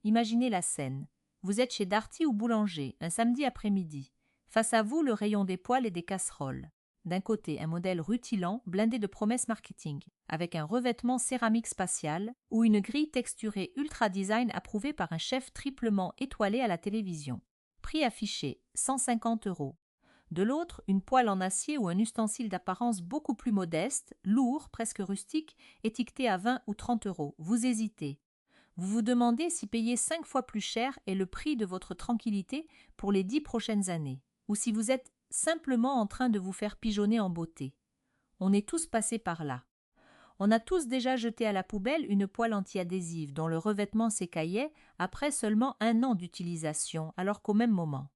Imaginez la scène. Vous êtes chez Darty ou Boulanger, un samedi après-midi. Face à vous, le rayon des poêles et des casseroles. D'un côté, un modèle rutilant, blindé de promesses marketing, avec un revêtement céramique spatial ou une grille texturée ultra design approuvée par un chef triplement étoilé à la télévision. Prix affiché 150 €. De l'autre, une poêle en acier ou un ustensile d'apparence beaucoup plus modeste, lourd, presque rustique, étiqueté à 20 ou 30 €. Vous hésitez. Vous vous demandez si payer 5 fois plus cher est le prix de votre tranquillité pour les 10 prochaines années, ou si vous êtes simplement en train de vous faire pigeonner en beauté. On est tous passés par là. On a tous déjà jeté à la poubelle une poêle anti-adhésive dont le revêtement s'écaillait après seulement 1 an d'utilisation, alors qu'au même moment,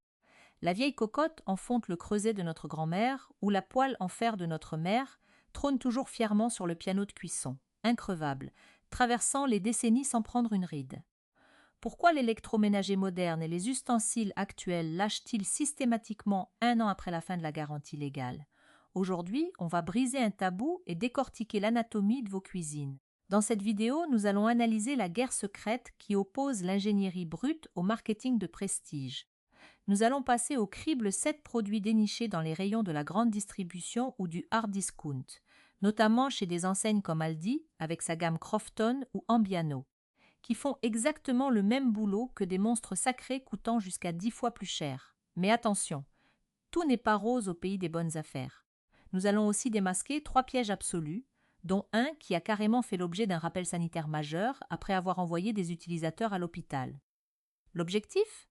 la vieille cocotte en fonte le creuset de notre grand-mère ou la poêle en fer de notre mère trône toujours fièrement sur le piano de cuisson, increvable, traversant les décennies sans prendre une ride. Pourquoi l'électroménager moderne et les ustensiles actuels lâchent-ils systématiquement 1 an après la fin de la garantie légale? Aujourd'hui, on va briser un tabou et décortiquer l'anatomie de vos cuisines. Dans cette vidéo, nous allons analyser la guerre secrète qui oppose l'ingénierie brute au marketing de prestige. Nous allons passer au crible 7 produits dénichés dans les rayons de la grande distribution ou du hard discount, notamment chez des enseignes comme Aldi avec sa gamme Crofton ou Ambiano, qui font exactement le même boulot que des monstres sacrés coûtant jusqu'à 10 fois plus cher. Mais attention, tout n'est pas rose au pays des bonnes affaires. Nous allons aussi démasquer 3 pièges absolus, dont un qui a carrément fait l'objet d'un rappel sanitaire majeur après avoir envoyé des utilisateurs à l'hôpital. L'objectif ?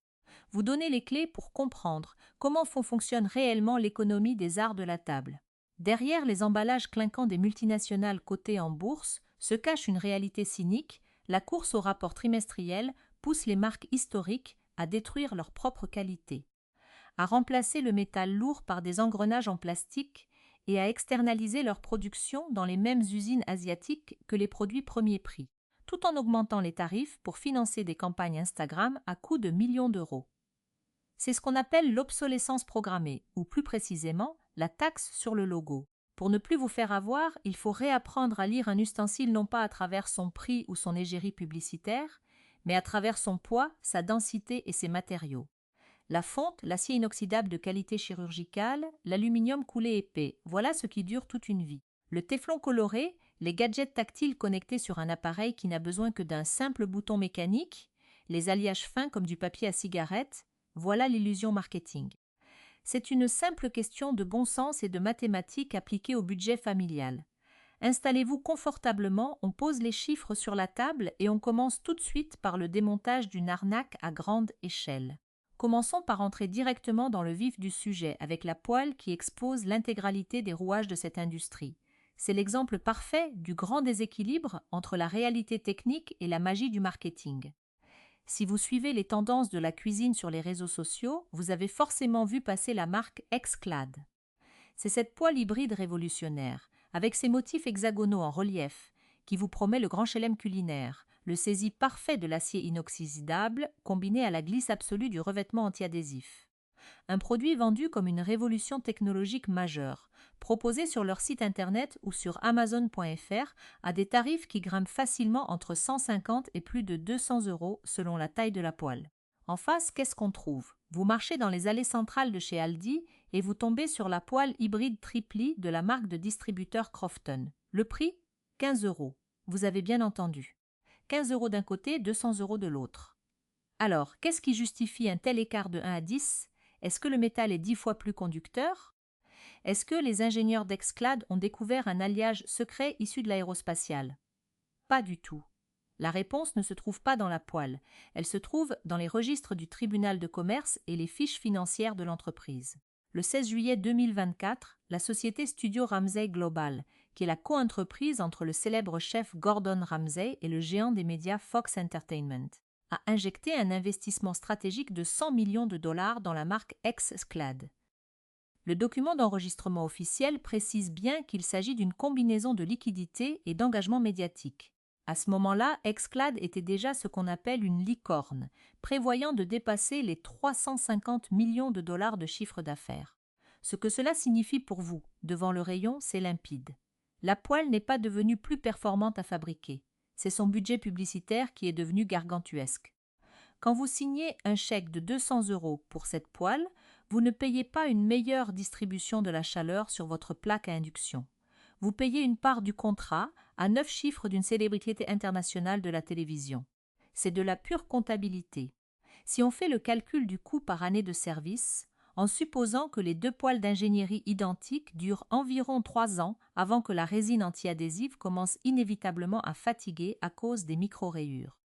Vous donner les clés pour comprendre comment fonctionne réellement l'économie des arts de la table. Derrière les emballages clinquants des multinationales cotées en bourse se cache une réalité cynique. La course au rapport trimestriel pousse les marques historiques à détruire leur propre qualité, à remplacer le métal lourd par des engrenages en plastique et à externaliser leur production dans les mêmes usines asiatiques que les produits premier prix, tout en augmentant les tarifs pour financer des campagnes Instagram à coût de millions d'euros. C'est ce qu'on appelle l'obsolescence programmée, ou plus précisément, la taxe sur le logo. Pour ne plus vous faire avoir, il faut réapprendre à lire un ustensile non pas à travers son prix ou son égérie publicitaire, mais à travers son poids, sa densité et ses matériaux. La fonte, l'acier inoxydable de qualité chirurgicale, l'aluminium coulé épais, voilà ce qui dure toute une vie. Le téflon coloré, les gadgets tactiles connectés sur un appareil qui n'a besoin que d'un simple bouton mécanique, les alliages fins comme du papier à cigarette, voilà l'illusion marketing. C'est une simple question de bon sens et de mathématiques appliquées au budget familial. Installez-vous confortablement, on pose les chiffres sur la table et on commence tout de suite par le démontage d'une arnaque à grande échelle. Commençons par entrer directement dans le vif du sujet avec la poêle qui expose l'intégralité des rouages de cette industrie. C'est l'exemple parfait du grand déséquilibre entre la réalité technique et la magie du marketing. Si vous suivez les tendances de la cuisine sur les réseaux sociaux, vous avez forcément vu passer la marque Exclad. C'est cette poêle hybride révolutionnaire, avec ses motifs hexagonaux en relief, qui vous promet le grand chelem culinaire, le saisi parfait de l'acier inoxydable combiné à la glisse absolue du revêtement antiadhésif. Un produit vendu comme une révolution technologique majeure, proposé sur leur site internet ou sur Amazon.fr à des tarifs qui grimpent facilement entre 150 et plus de 200 € selon la taille de la poêle. En face, qu'est-ce qu'on trouve? Vous marchez dans les allées centrales de chez Aldi et vous tombez sur la poêle hybride Tripli de la marque de distributeur Crofton. Le prix? 15 €. Vous avez bien entendu. 15 € d'un côté, 200 € de l'autre. Alors, qu'est-ce qui justifie un tel écart de 1 à 10? Est-ce que le métal est 10 fois plus conducteur? Est-ce que les ingénieurs d'Exclad ont découvert un alliage secret issu de l'aérospatiale? Pas du tout. La réponse ne se trouve pas dans la poêle, elle se trouve dans les registres du tribunal de commerce et les fiches financières de l'entreprise. Le 16 juillet 2024, la société Studio Ramsay Global, qui est la co-entreprise entre le célèbre chef Gordon Ramsay et le géant des médias Fox Entertainment, a injecté un investissement stratégique de 100 millions de dollars dans la marque Exclad. Le document d'enregistrement officiel précise bien qu'il s'agit d'une combinaison de liquidités et d'engagement médiatique. À ce moment-là, Exclad était déjà ce qu'on appelle une licorne, prévoyant de dépasser les 350 millions de dollars de chiffre d'affaires. Ce que cela signifie pour vous, devant le rayon, c'est limpide. La poêle n'est pas devenue plus performante à fabriquer. C'est son budget publicitaire qui est devenu gargantuesque. Quand vous signez un chèque de 200 € pour cette poêle, vous ne payez pas une meilleure distribution de la chaleur sur votre plaque à induction. Vous payez une part du contrat à 9 chiffres d'une célébrité internationale de la télévision. C'est de la pure comptabilité. Si on fait le calcul du coût par année de service, en supposant que les deux poêles d'ingénierie identiques durent environ 3 ans avant que la résine antiadhésive commence inévitablement à fatiguer à cause des micro-rayures.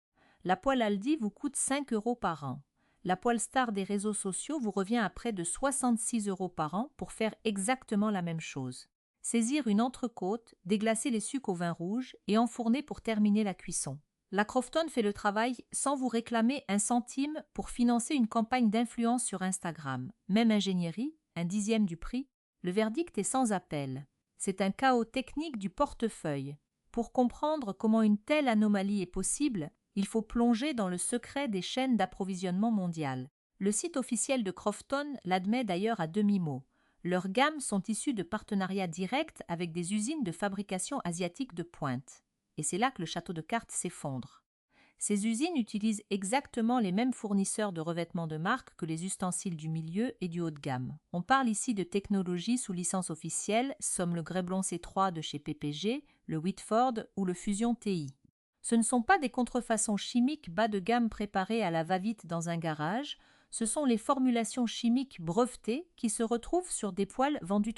La poêle Aldi vous coûte 5 € par an. La poêle star des réseaux sociaux vous revient à près de 66 € par an pour faire exactement la même chose. Saisir une entrecôte, déglacer les sucs au vin rouge et enfourner pour terminer la cuisson. La Crofton fait le travail sans vous réclamer un centime pour financer une campagne d'influence sur Instagram. Même ingénierie, un dixième du prix, le verdict est sans appel. C'est un chaos technique du portefeuille. Pour comprendre comment une telle anomalie est possible, il faut plonger dans le secret des chaînes d'approvisionnement mondiales. Le site officiel de Crofton l'admet d'ailleurs à demi-mot. Leurs gammes sont issues de partenariats directs avec des usines de fabrication asiatiques de pointe. Et c'est là que le château de cartes s'effondre. Ces usines utilisent exactement les mêmes fournisseurs de revêtements de marque que les ustensiles du milieu et du haut de gamme. On parle ici de technologies sous licence officielle, comme le Grelblon C3 de chez PPG, le Whitford ou le Fusion TI. Ce ne sont pas des contrefaçons chimiques bas de gamme préparées à la va-vite dans un garage, ce sont les formulations chimiques brevetées qui se retrouvent sur des poêles vendus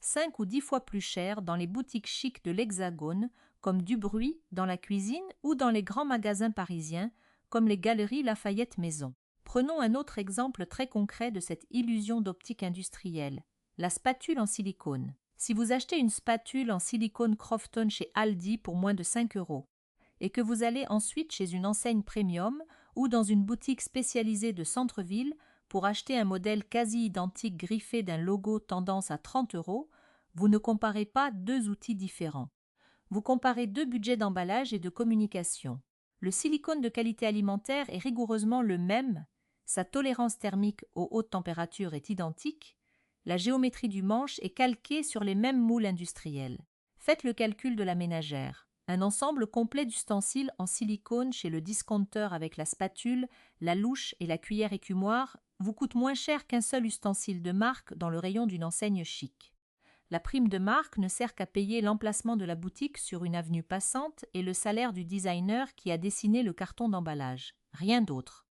5 ou 10 fois plus cher dans les boutiques chics de l'Hexagone, comme Dubruy dans la cuisine ou dans les grands magasins parisiens, comme les Galeries Lafayette Maison. Prenons un autre exemple très concret de cette illusion d'optique industrielle, la spatule en silicone. Si vous achetez une spatule en silicone Crofton chez Aldi pour moins de 5 € et que vous allez ensuite chez une enseigne premium ou dans une boutique spécialisée de centre-ville pour acheter un modèle quasi identique griffé d'un logo tendance à 30 €, vous ne comparez pas deux outils différents. Vous comparez deux budgets d'emballage et de communication. Le silicone de qualité alimentaire est rigoureusement le même, sa tolérance thermique aux hautes températures est identique, la géométrie du manche est calquée sur les mêmes moules industriels. Faites le calcul de la ménagère. Un ensemble complet d'ustensiles en silicone chez le discounter avec la spatule, la louche et la cuillère écumoire vous coûte moins cher qu'un seul ustensile de marque dans le rayon d'une enseigne chic. La prime de marque ne sert qu'à payer l'emplacement de la boutique sur une avenue passante et le salaire du designer qui a dessiné le carton d'emballage. Rien d'autre.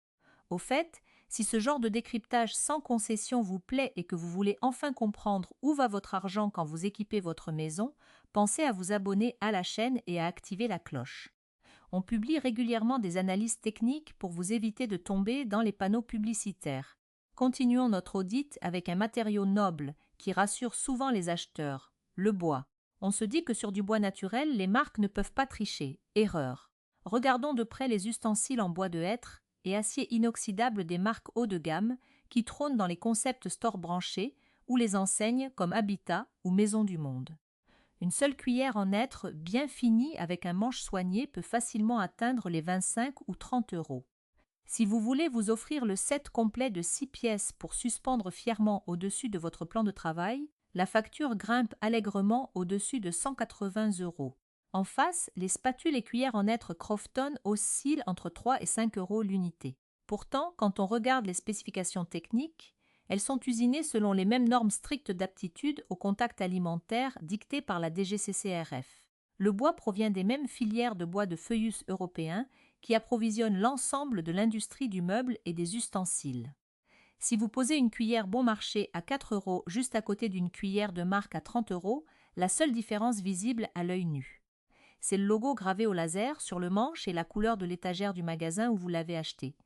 Au fait, si ce genre de décryptage sans concession vous plaît et que vous voulez enfin comprendre où va votre argent quand vous équipez votre maison, pensez à vous abonner à la chaîne et à activer la cloche. On publie régulièrement des analyses techniques pour vous éviter de tomber dans les panneaux publicitaires. Continuons notre audit avec un matériau noble qui rassure souvent les acheteurs, le bois. On se dit que sur du bois naturel, les marques ne peuvent pas tricher. Erreur. Regardons de près les ustensiles en bois de hêtre et acier inoxydable des marques haut de gamme qui trônent dans les concept stores branchés ou les enseignes comme Habitat ou Maison du Monde. Une seule cuillère en hêtre bien finie avec un manche soigné peut facilement atteindre les 25 ou 30 €. Si vous voulez vous offrir le set complet de 6 pièces pour suspendre fièrement au-dessus de votre plan de travail, la facture grimpe allègrement au-dessus de 180 €. En face, les spatules et cuillères en hêtre Crofton oscillent entre 3 et 5 € l'unité. Pourtant, quand on regarde les spécifications techniques, elles sont usinées selon les mêmes normes strictes d'aptitude au contact alimentaire dictées par la DGCCRF. Le bois provient des mêmes filières de bois de feuillus européens qui approvisionnent l'ensemble de l'industrie du meuble et des ustensiles. Si vous posez une cuillère bon marché à 4 € juste à côté d'une cuillère de marque à 30 €, la seule différence visible à l'œil nu. C'est le logo gravé au laser sur le manche et la couleur de l'étagère du magasin où vous l'avez acheté.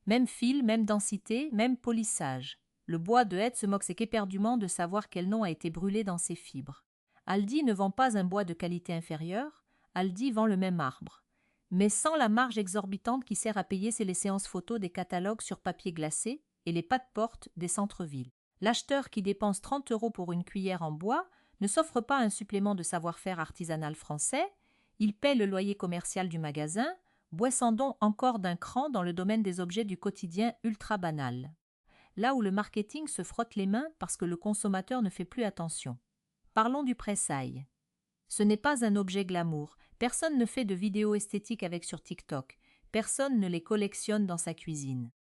Même fil, même densité, même polissage. Le bois de hêtre se moque éperdument de savoir quel nom a été brûlé dans ses fibres. Aldi ne vend pas un bois de qualité inférieure, Aldi vend le même arbre, mais sans la marge exorbitante qui sert à payer les séances photos des catalogues sur papier glacé et les pas de porte des centres-villes. L'acheteur qui dépense 30 € pour une cuillère en bois ne s'offre pas un supplément de savoir-faire artisanal français, il paie le loyer commercial du magasin, descendons encore d'un cran dans le domaine des objets du quotidien ultra banal. Là où le marketing se frotte les mains parce que le consommateur ne fait plus attention. Parlons du pressail. Ce n'est pas un objet glamour. Personne ne fait de vidéos esthétiques avec sur TikTok. Personne ne les collectionne dans sa cuisine.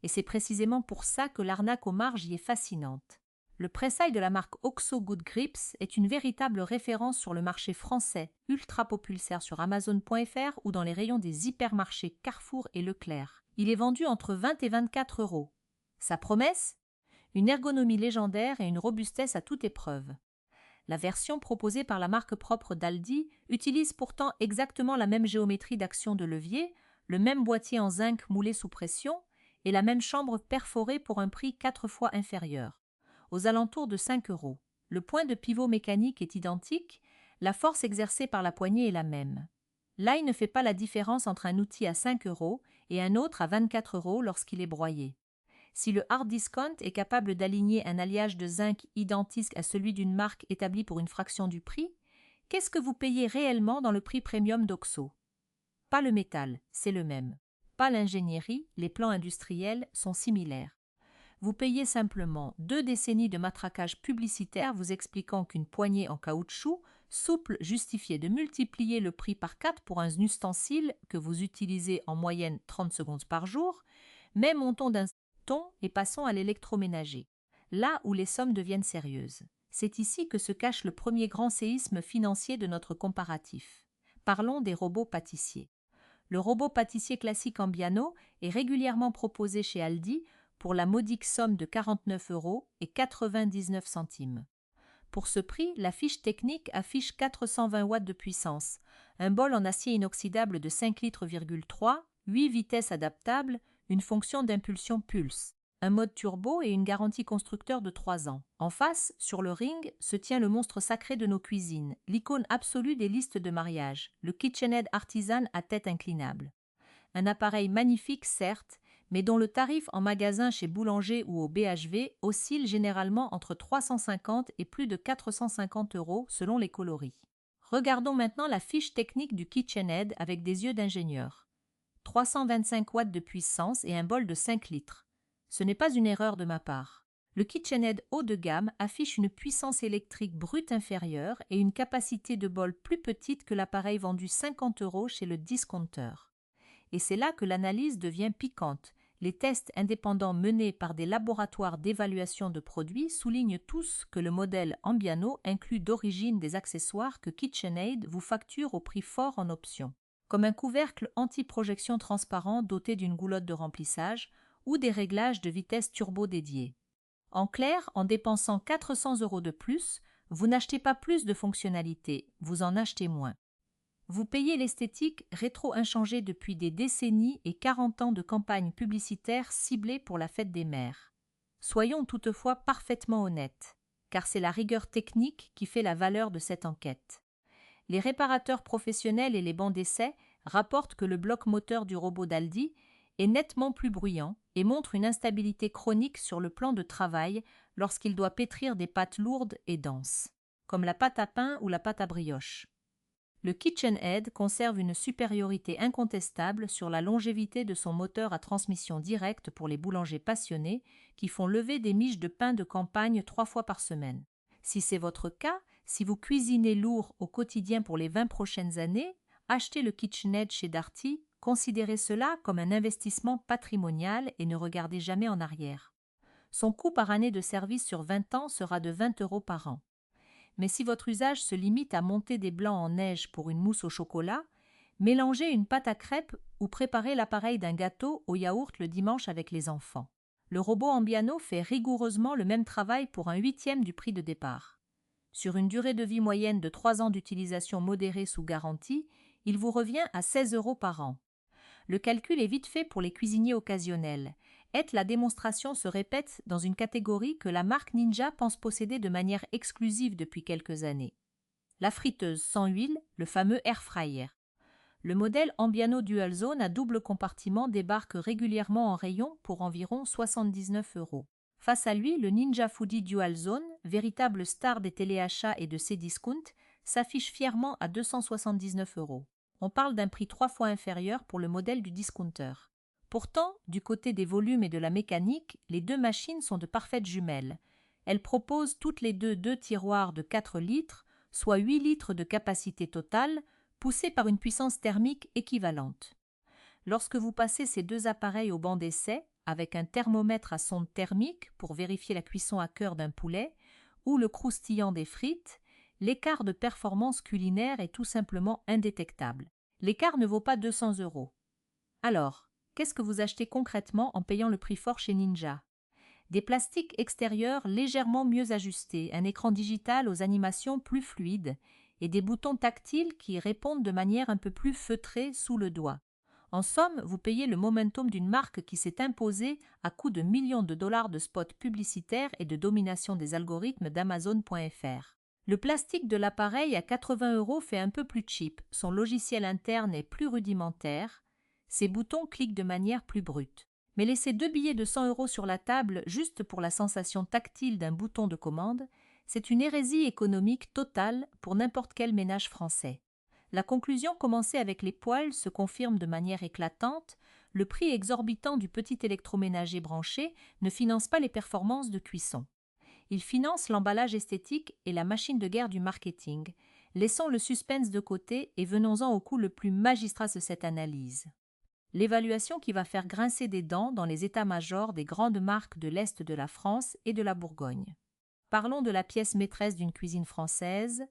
Et c'est précisément pour ça que l'arnaque aux marges y est fascinante. Le pressail de la marque Oxo Good Grips est une véritable référence sur le marché français, ultra populaire sur Amazon.fr ou dans les rayons des hypermarchés Carrefour et Leclerc. Il est vendu entre 20 et 24 euros. Sa promesse ? Une ergonomie légendaire et une robustesse à toute épreuve. La version proposée par la marque propre d'Aldi utilise pourtant exactement la même géométrie d'action de levier, le même boîtier en zinc moulé sous pression et la même chambre perforée pour un prix 4 fois inférieur, aux alentours de 5 euros. Le point de pivot mécanique est identique, la force exercée par la poignée est la même. Là, il ne fait pas la différence entre un outil à 5 euros et un autre à 24 euros lorsqu'il est broyé. Si le hard discount est capable d'aligner un alliage de zinc identique à celui d'une marque établie pour une fraction du prix, qu'est-ce que vous payez réellement dans le prix premium d'Oxo ? Pas le métal, c'est le même. Pas l'ingénierie, les plans industriels sont similaires. Vous payez simplement 2 décennies de matraquage publicitaire vous expliquant qu'une poignée en caoutchouc souple justifiait de multiplier le prix par 4 pour un ustensile que vous utilisez en moyenne 30 secondes par jour, mais montons d'un ton et passons à l'électroménager, là où les sommes deviennent sérieuses. C'est ici que se cache le premier grand séisme financier de notre comparatif. Parlons des robots pâtissiers. Le robot pâtissier classique Ambiano est régulièrement proposé chez Aldi pour la modique somme de 49 euros et 99 centimes. Pour ce prix, la fiche technique affiche 420 watts de puissance, un bol en acier inoxydable de 5 litres, 8 vitesses adaptables, une fonction d'impulsion pulse, un mode turbo et une garantie constructeur de 3 ans. En face, sur le ring, se tient le monstre sacré de nos cuisines, l'icône absolue des listes de mariage, le KitchenAid Artisan à tête inclinable. Un appareil magnifique, certes, mais dont le tarif en magasin chez Boulanger ou au BHV oscille généralement entre 350 et plus de 450 euros selon les coloris. Regardons maintenant la fiche technique du KitchenAid avec des yeux d'ingénieur. 325 watts de puissance et un bol de 5 litres. Ce n'est pas une erreur de ma part. Le KitchenAid haut de gamme affiche une puissance électrique brute inférieure et une capacité de bol plus petite que l'appareil vendu 50 euros chez le discounter. Et c'est là que l'analyse devient piquante. Les tests indépendants menés par des laboratoires d'évaluation de produits soulignent tous que le modèle Ambiano inclut d'origine des accessoires que KitchenAid vous facture au prix fort en option, comme un couvercle anti-projection transparent doté d'une goulotte de remplissage ou des réglages de vitesse turbo dédiés. En clair, en dépensant 400 euros de plus, vous n'achetez pas plus de fonctionnalités, vous en achetez moins. Vous payez l'esthétique rétro-inchangée depuis des décennies et 40 ans de campagnes publicitaires ciblées pour la fête des mères. Soyons toutefois parfaitement honnêtes, car c'est la rigueur technique qui fait la valeur de cette enquête. Les réparateurs professionnels et les bancs d'essai rapportent que le bloc moteur du robot d'Aldi est nettement plus bruyant et montre une instabilité chronique sur le plan de travail lorsqu'il doit pétrir des pâtes lourdes et denses, comme la pâte à pain ou la pâte à brioche. Le KitchenAid conserve une supériorité incontestable sur la longévité de son moteur à transmission directe pour les boulangers passionnés qui font lever des miches de pain de campagne 3 fois par semaine. Si c'est votre cas, si vous cuisinez lourd au quotidien pour les 20 prochaines années, achetez le KitchenAid chez Darty, considérez cela comme un investissement patrimonial et ne regardez jamais en arrière. Son coût par année de service sur 20 ans sera de 20 euros par an. Mais si votre usage se limite à monter des blancs en neige pour une mousse au chocolat, mélangez une pâte à crêpes ou préparez l'appareil d'un gâteau au yaourt le dimanche avec les enfants. Le robot Ambiano fait rigoureusement le même travail pour un 1/8 du prix de départ. Sur une durée de vie moyenne de 3 ans d'utilisation modérée sous garantie, il vous revient à 16 euros par an. Le calcul est vite fait pour les cuisiniers occasionnels. La démonstration se répète dans une catégorie que la marque Ninja pense posséder de manière exclusive depuis quelques années. La friteuse sans huile, le fameux air fryer. Le modèle Ambiano Dual Zone à double compartiment débarque régulièrement en rayon pour environ 79 euros. Face à lui, le Ninja Foodi Dual Zone, véritable star des téléachats et de Cdiscount, s'affiche fièrement à 279 euros. On parle d'un prix 3 fois inférieur pour le modèle du discounter. Pourtant, du côté des volumes et de la mécanique, les deux machines sont de parfaites jumelles. Elles proposent toutes les deux tiroirs de 4 litres, soit 8 litres de capacité totale, poussés par une puissance thermique équivalente. Lorsque vous passez ces deux appareils au banc d'essai, avec un thermomètre à sonde thermique pour vérifier la cuisson à cœur d'un poulet, ou le croustillant des frites, l'écart de performance culinaire est tout simplement indétectable. L'écart ne vaut pas 200 €. Alors, qu'est-ce que vous achetez concrètement en payant le prix fort chez Ninja? Des plastiques extérieurs légèrement mieux ajustés, un écran digital aux animations plus fluides et des boutons tactiles qui répondent de manière un peu plus feutrée sous le doigt. En somme, vous payez le momentum d'une marque qui s'est imposée à coups de millions de dollars de spots publicitaires et de domination des algorithmes d'Amazon.fr. Le plastique de l'appareil à 80 € fait un peu plus cheap, son logiciel interne est plus rudimentaire, ses boutons cliquent de manière plus brute. Mais laisser 2 billets de 100 € sur la table juste pour la sensation tactile d'un bouton de commande, c'est une hérésie économique totale pour n'importe quel ménage français. La conclusion commencée avec les poêles se confirme de manière éclatante, le prix exorbitant du petit électroménager branché ne finance pas les performances de cuisson. Il finance l'emballage esthétique et la machine de guerre du marketing. Laissons le suspense de côté et venons-en au coup le plus magistral de cette analyse. L'évaluation qui va faire grincer des dents dans les états-majors des grandes marques de l'Est de la France et de la Bourgogne. Parlons de la pièce maîtresse d'une cuisine française,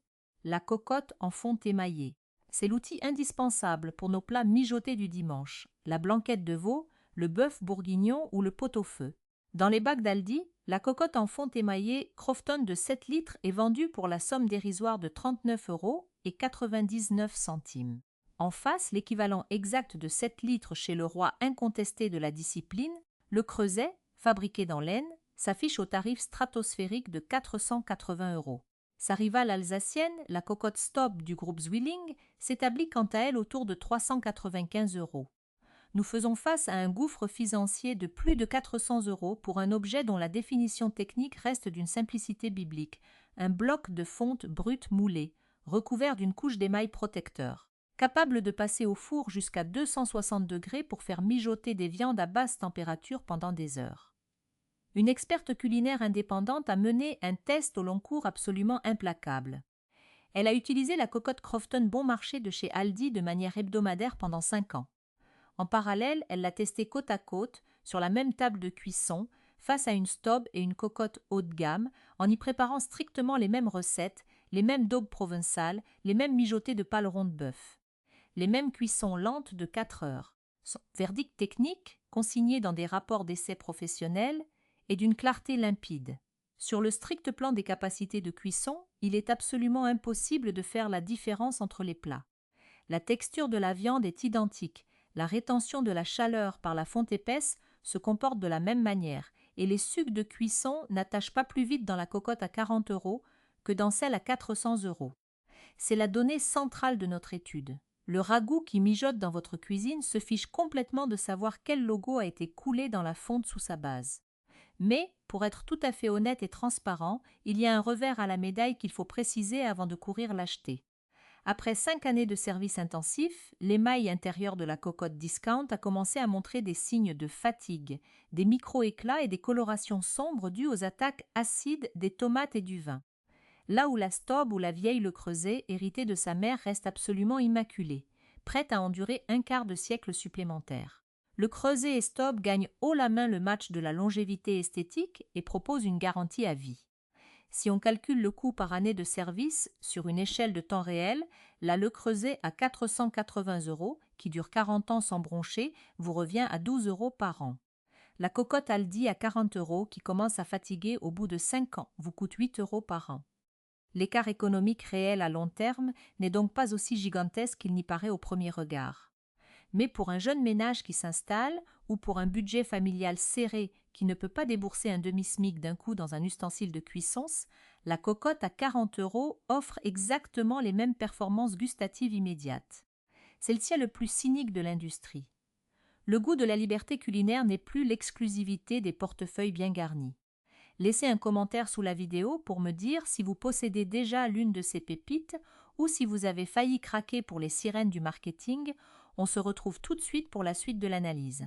la cocotte en fonte émaillée. C'est l'outil indispensable pour nos plats mijotés du dimanche, la blanquette de veau, le bœuf bourguignon ou le pot-au-feu. Dans les bacs d'Aldi, la cocotte en fonte émaillée Crofton de 7 litres est vendue pour la somme dérisoire de 39,99 €. En face, l'équivalent exact de 7 litres chez le roi incontesté de la discipline, le Creuset, fabriqué dans l'Aisne, s'affiche au tarif stratosphérique de 480 €. Sa rivale alsacienne, la cocotte Stob du groupe Zwilling, s'établit quant à elle autour de 395 €. Nous faisons face à un gouffre financier de plus de 400 € pour un objet dont la définition technique reste d'une simplicité biblique, un bloc de fonte brute moulée, recouvert d'une couche d'émail protecteur, capable de passer au four jusqu'à 260 degrés pour faire mijoter des viandes à basse température pendant des heures. Une experte culinaire indépendante a mené un test au long cours absolument implacable. Elle a utilisé la cocotte Crofton bon marché de chez Aldi de manière hebdomadaire pendant 5 ans. En parallèle, elle l'a testée côte à côte, sur la même table de cuisson, face à une Stob et une cocotte haut de gamme, en y préparant strictement les mêmes recettes, les mêmes daubes provençales, les mêmes mijotés de paleron de bœuf, les mêmes cuissons lentes de 4 heures. Son verdict technique, consigné dans des rapports d'essais professionnels, est d'une clarté limpide. Sur le strict plan des capacités de cuisson, il est absolument impossible de faire la différence entre les plats. La texture de la viande est identique, la rétention de la chaleur par la fonte épaisse se comporte de la même manière et les sucs de cuisson n'attachent pas plus vite dans la cocotte à 40 € que dans celle à 400 €. C'est la donnée centrale de notre étude. Le ragoût qui mijote dans votre cuisine se fiche complètement de savoir quel logo a été coulé dans la fonte sous sa base. Mais, pour être tout à fait honnête et transparent, il y a un revers à la médaille qu'il faut préciser avant de courir l'acheter. Après 5 années de service intensif, l'émail intérieur de la cocotte Discount a commencé à montrer des signes de fatigue, des micro-éclats et des colorations sombres dues aux attaques acides des tomates et du vin. Là où la Stob ou la vieille Le Creuset, héritée de sa mère, reste absolument immaculée, prête à endurer un quart de siècle supplémentaire. Le Creuset et Stob gagnent haut la main le match de la longévité esthétique et proposent une garantie à vie. Si on calcule le coût par année de service sur une échelle de temps réel, la Le Creuset à 480 €, qui dure 40 ans sans broncher, vous revient à 12 € par an. La cocotte Aldi à 40 €, qui commence à fatiguer au bout de 5 ans, vous coûte 8 € par an. L'écart économique réel à long terme n'est donc pas aussi gigantesque qu'il n'y paraît au premier regard. Mais pour un jeune ménage qui s'installe ou pour un budget familial serré qui ne peut pas débourser un demi-smic d'un coup dans un ustensile de cuisson, la cocotte à 40 € offre exactement les mêmes performances gustatives immédiates. C'est le ciel le plus cynique de l'industrie. Le goût de la liberté culinaire n'est plus l'exclusivité des portefeuilles bien garnis. Laissez un commentaire sous la vidéo pour me dire si vous possédez déjà l'une de ces pépites ou si vous avez failli craquer pour les sirènes du marketing. On se retrouve tout de suite pour la suite de l'analyse.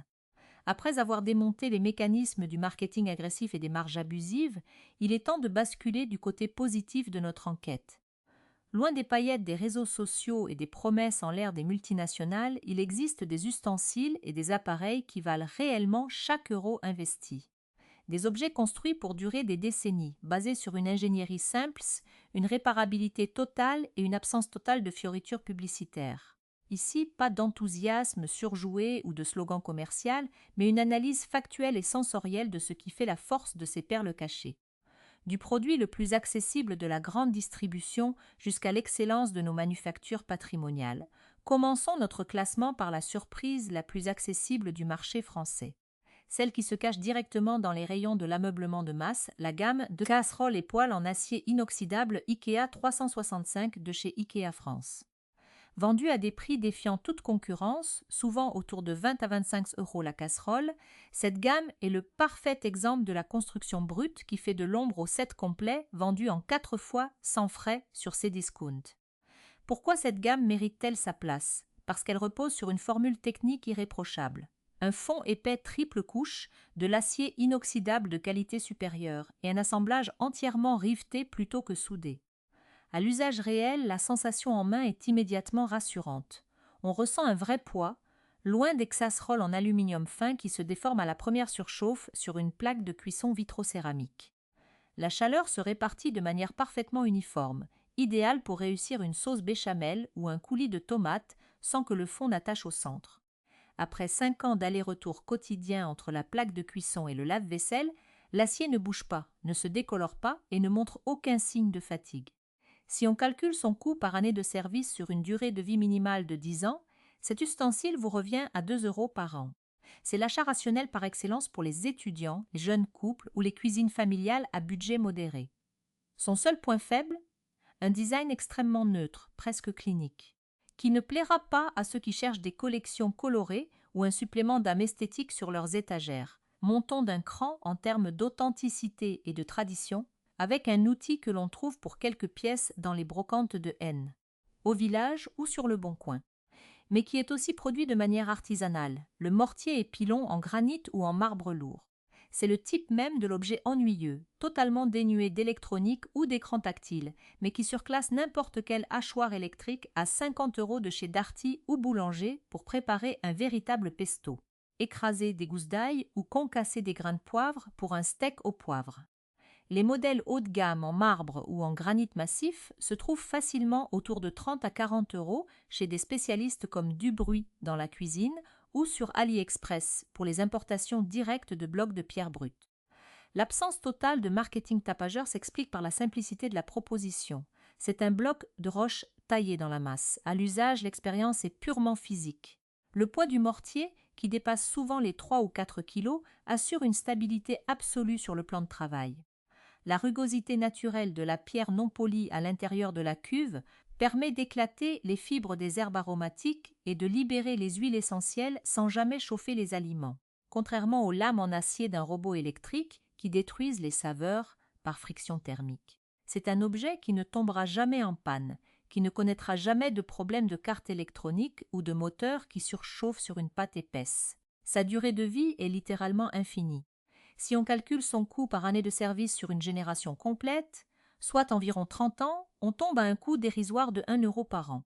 Après avoir démonté les mécanismes du marketing agressif et des marges abusives, il est temps de basculer du côté positif de notre enquête. Loin des paillettes des réseaux sociaux et des promesses en l'air des multinationales, il existe des ustensiles et des appareils qui valent réellement chaque euro investi. Des objets construits pour durer des décennies, basés sur une ingénierie simple, une réparabilité totale et une absence totale de fioritures publicitaires. Ici, pas d'enthousiasme surjoué ou de slogan commercial, mais une analyse factuelle et sensorielle de ce qui fait la force de ces perles cachées. Du produit le plus accessible de la grande distribution jusqu'à l'excellence de nos manufactures patrimoniales. Commençons notre classement par la surprise la plus accessible du marché français. Celle qui se cache directement dans les rayons de l'ameublement de masse, la gamme de casseroles et poêles en acier inoxydable IKEA 365 de chez IKEA France. Vendue à des prix défiant toute concurrence, souvent autour de 20 à 25 euros la casserole, cette gamme est le parfait exemple de la construction brute qui fait de l'ombre au set complet vendu en 4 fois sans frais sur Cdiscount. Pourquoi cette gamme mérite-t-elle sa place? Parce qu'elle repose sur une formule technique irréprochable. Un fond épais triple couche, de l'acier inoxydable de qualité supérieure et un assemblage entièrement riveté plutôt que soudé. À l'usage réel, la sensation en main est immédiatement rassurante. On ressent un vrai poids, loin des casseroles en aluminium fin qui se déforment à la première surchauffe sur une plaque de cuisson vitrocéramique. La chaleur se répartit de manière parfaitement uniforme, idéale pour réussir une sauce béchamel ou un coulis de tomates sans que le fond n'attache au centre. Après 5 ans d'aller-retour quotidien entre la plaque de cuisson et le lave-vaisselle, l'acier ne bouge pas, ne se décolore pas et ne montre aucun signe de fatigue. Si on calcule son coût par année de service sur une durée de vie minimale de 10 ans, cet ustensile vous revient à 2 euros par an. C'est l'achat rationnel par excellence pour les étudiants, les jeunes couples ou les cuisines familiales à budget modéré. Son seul point faible? Un design extrêmement neutre, presque clinique, qui ne plaira pas à ceux qui cherchent des collections colorées ou un supplément d'âme esthétique sur leurs étagères. Montons d'un cran en termes d'authenticité et de tradition, avec un outil que l'on trouve pour quelques pièces dans les brocantes de N, au village ou sur le Bon Coin, mais qui est aussi produit de manière artisanale. Le mortier est pilon en granit ou en marbre lourd. C'est le type même de l'objet ennuyeux, totalement dénué d'électronique ou d'écran tactile, mais qui surclasse n'importe quel hachoir électrique à 50 euros de chez Darty ou Boulanger pour préparer un véritable pesto, écraser des gousses d'ail ou concasser des grains de poivre pour un steak au poivre. Les modèles haut de gamme en marbre ou en granit massif se trouvent facilement autour de 30 à 40 euros chez des spécialistes comme Dubruy dans la cuisine ou sur AliExpress pour les importations directes de blocs de pierre brute. L'absence totale de marketing tapageur s'explique par la simplicité de la proposition. C'est un bloc de roche taillé dans la masse. À l'usage, l'expérience est purement physique. Le poids du mortier, qui dépasse souvent les 3 ou 4 kilos, assure une stabilité absolue sur le plan de travail. La rugosité naturelle de la pierre non polie à l'intérieur de la cuve permet d'éclater les fibres des herbes aromatiques et de libérer les huiles essentielles sans jamais chauffer les aliments, contrairement aux lames en acier d'un robot électrique qui détruisent les saveurs par friction thermique. C'est un objet qui ne tombera jamais en panne, qui ne connaîtra jamais de problème de carte électronique ou de moteur qui surchauffe sur une pâte épaisse. Sa durée de vie est littéralement infinie. Si on calcule son coût par année de service sur une génération complète, soit environ 30 ans, on tombe à un coût dérisoire de 1 euro par an.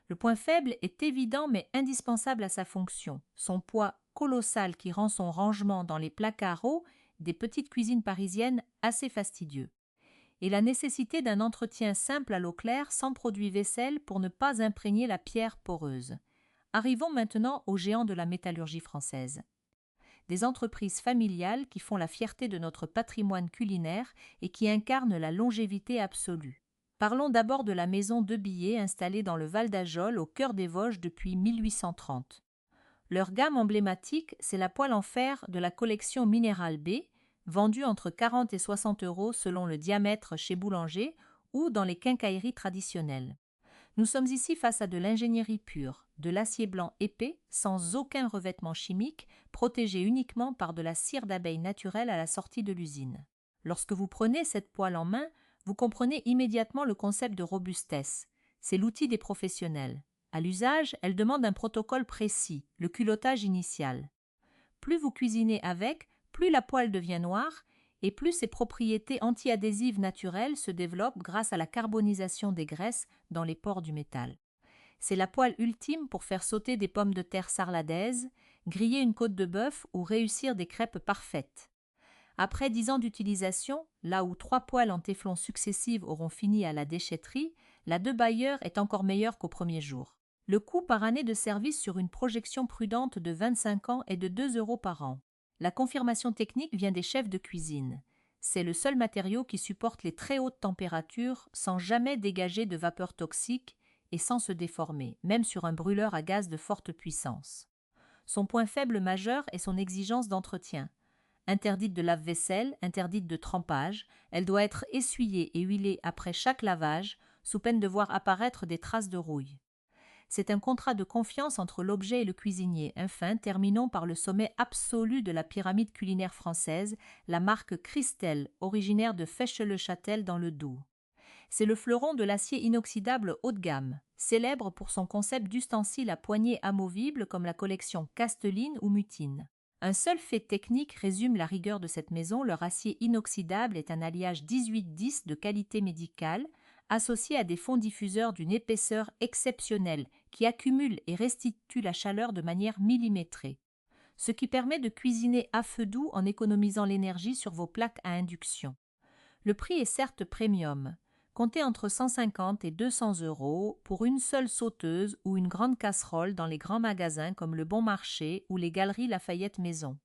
Le point faible est évident mais indispensable à sa fonction, son poids colossal qui rend son rangement dans les placards hauts des petites cuisines parisiennes assez fastidieux, et la nécessité d'un entretien simple à l'eau claire sans produit vaisselle pour ne pas imprégner la pierre poreuse. Arrivons maintenant aux géants de la métallurgie française. Des entreprises familiales qui font la fierté de notre patrimoine culinaire et qui incarnent la longévité absolue. Parlons d'abord de la maison de Billet installée dans le Val d'Ajol au cœur des Vosges depuis 1830. Leur gamme emblématique, c'est la poêle en fer de la collection Minéral B, vendue entre 40 et 60 euros selon le diamètre chez Boulanger ou dans les quincailleries traditionnelles. Nous sommes ici face à de l'ingénierie pure, de l'acier blanc épais, sans aucun revêtement chimique, protégé uniquement par de la cire d'abeille naturelle à la sortie de l'usine. Lorsque vous prenez cette poêle en main, vous comprenez immédiatement le concept de robustesse. C'est l'outil des professionnels. À l'usage, elle demande un protocole précis, le culottage initial. Plus vous cuisinez avec, plus la poêle devient noire et plus ses propriétés anti-adhésives naturelles se développent grâce à la carbonisation des graisses dans les pores du métal. C'est la poêle ultime pour faire sauter des pommes de terre sarladaises, griller une côte de bœuf ou réussir des crêpes parfaites. Après 10 ans d'utilisation, là où 3 poêles en téflon successives auront fini à la déchetterie, la de Bayer est encore meilleure qu'au premier jour. Le coût par année de service sur une projection prudente de 25 ans est de 2 € par an. La confirmation technique vient des chefs de cuisine. C'est le seul matériau qui supporte les très hautes températures sans jamais dégager de vapeur toxique et sans se déformer, même sur un brûleur à gaz de forte puissance. Son point faible majeur est son exigence d'entretien. Interdite de lave-vaisselle, interdite de trempage, elle doit être essuyée et huilée après chaque lavage, sous peine de voir apparaître des traces de rouille. C'est un contrat de confiance entre l'objet et le cuisinier. Enfin, terminons par le sommet absolu de la pyramide culinaire française, la marque Christelle, originaire de Fesches-le-Châtel dans le Doubs. C'est le fleuron de l'acier inoxydable haut de gamme, célèbre pour son concept d'ustensiles à poignées amovibles comme la collection Casteline ou Mutine. Un seul fait technique résume la rigueur de cette maison, leur acier inoxydable est un alliage 18-10 de qualité médicale, associé à des fonds diffuseurs d'une épaisseur exceptionnelle qui accumulent et restituent la chaleur de manière millimétrée, ce qui permet de cuisiner à feu doux en économisant l'énergie sur vos plaques à induction. Le prix est certes premium, comptez entre 150 et 200 € pour une seule sauteuse ou une grande casserole dans les grands magasins comme le Bon Marché ou les Galeries Lafayette Maison.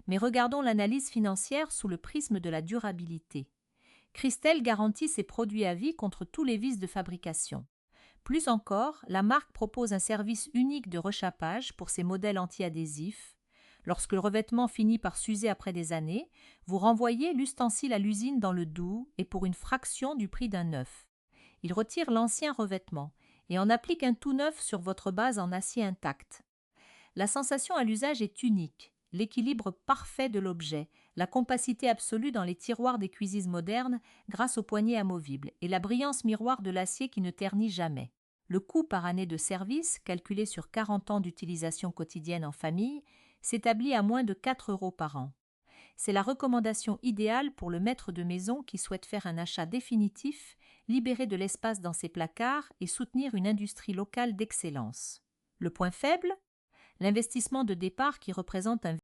Mais regardons l'analyse financière sous le prisme de la durabilité. Christelle garantit ses produits à vie contre tous les vices de fabrication. Plus encore, la marque propose un service unique de rechappage pour ses modèles anti-adhésifs. Lorsque le revêtement finit par s'user après des années, vous renvoyez l'ustensile à l'usine dans le Doubs et pour une fraction du prix d'un neuf. Il retire l'ancien revêtement et en applique un tout neuf sur votre base en acier intact. La sensation à l'usage est unique, l'équilibre parfait de l'objet, la compacité absolue dans les tiroirs des cuisines modernes grâce aux poignées amovibles et la brillance miroir de l'acier qui ne ternit jamais. Le coût par année de service, calculé sur 40 ans d'utilisation quotidienne en famille, s'établit à moins de 4 € par an. C'est la recommandation idéale pour le maître de maison qui souhaite faire un achat définitif, libérer de l'espace dans ses placards et soutenir une industrie locale d'excellence. Le point faible ? L'investissement de départ qui représente un